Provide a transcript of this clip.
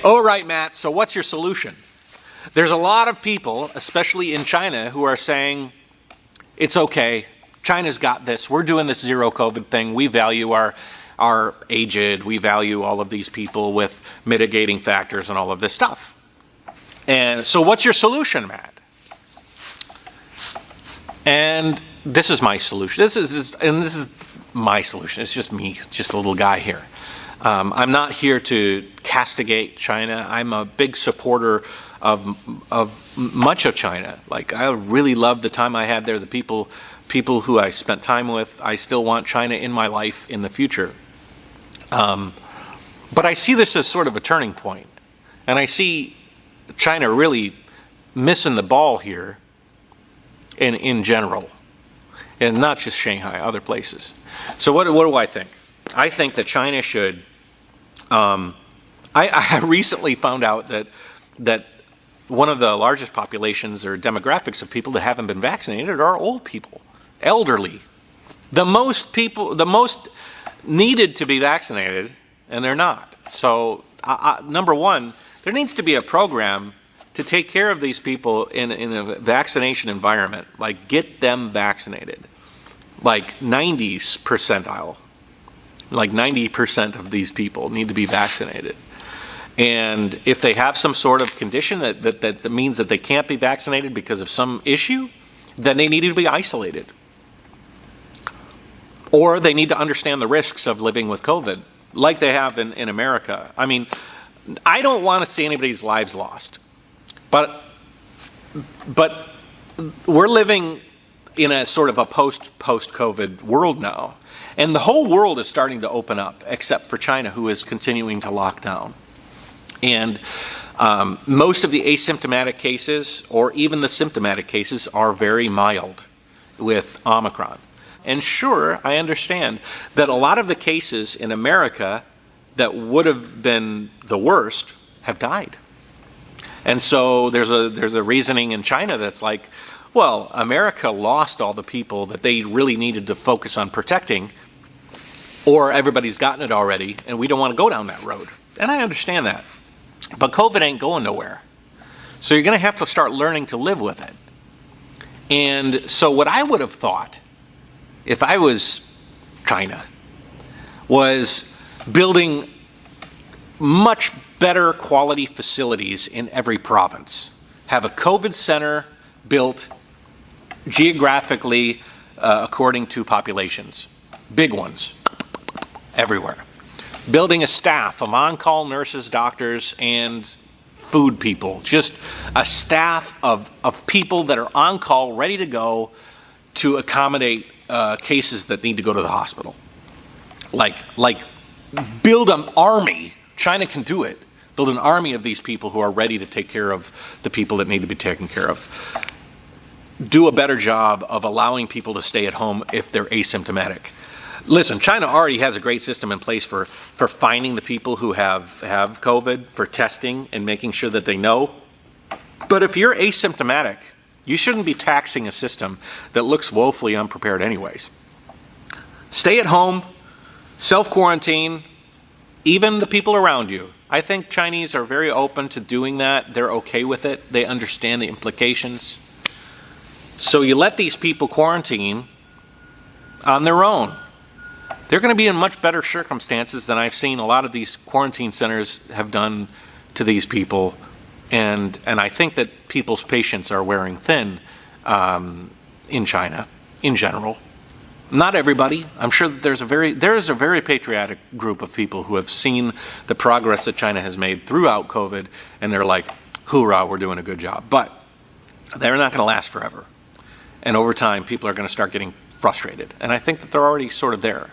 All right, Matt, so what's your solution? There's a lot of people, especially in China, who are saying, it's okay, China's got this, we're doing this zero COVID thing, we value our aged, we value all of these people with mitigating factors and all of this stuff. And so what's your solution, Matt? And this is my solution. This is my solution. It's just me, just a little guy here. I'm not here to castigate China. I'm a big supporter of much of China. Like, I really loved the time I had there, the people who I spent time with. I still want China in my life in the future. But I see this as sort of a turning point. And I see China really missing the ball here in general. And not just Shanghai, other places. So what do I think? I think that China should... I recently found out that one of the largest populations or demographics of people that haven't been vaccinated are old people, elderly. The most needed to be vaccinated, and they're not. So, number one, there needs to be a program to take care of these people in a vaccination environment. Like, get them vaccinated. Like 90s percentile. Like 90% of these people need to be vaccinated. And if they have some sort of condition that means that they can't be vaccinated because of some issue, then they need to be isolated. Or they need to understand the risks of living with COVID, like they have in America. I mean, I don't want to see anybody's lives lost. But we're living in a sort of a post-COVID world now. And the whole world is starting to open up, except for China, who is continuing to lock down. And most of the asymptomatic cases, or even the symptomatic cases, are very mild with Omicron. And sure, I understand that a lot of the cases in America that would have been the worst have died. And so there's a reasoning in China that's like, well, America lost all the people that they really needed to focus on protecting, or everybody's gotten it already, and we don't want to go down that road. And I understand that. But COVID ain't going nowhere. So you're going to have to start learning to live with it. And so what I would have thought, if I was China, was building much better quality facilities in every province. Have a COVID center built geographically according to populations. Big ones. Everywhere. Building a staff of on-call nurses, doctors, and food people. Just a staff of people that are on call, ready to go to accommodate cases that need to go to the hospital. Like build an army. China can do it. Build an army of these people who are ready to take care of the people that need to be taken care of. Do a better job of allowing people to stay at home if they're asymptomatic. Listen, China already has a great system in place for finding the people who have COVID, for testing and making sure that they know. But if you're asymptomatic, you shouldn't be taxing a system that looks woefully unprepared anyways. Stay at home, self-quarantine, even the people around you. I think Chinese are very open to doing that. They're okay with it. They understand the implications. So you let these people quarantine on their own. They're going to be in much better circumstances than I've seen a lot of these quarantine centers have done to these people. And I think that people's patience are wearing thin in China, in general. Not everybody. I'm sure that there is a very patriotic group of people who have seen the progress that China has made throughout COVID, and they're like, hoorah, we're doing a good job. But they're not going to last forever. And over time, people are going to start getting frustrated. And I think that they're already sort of there.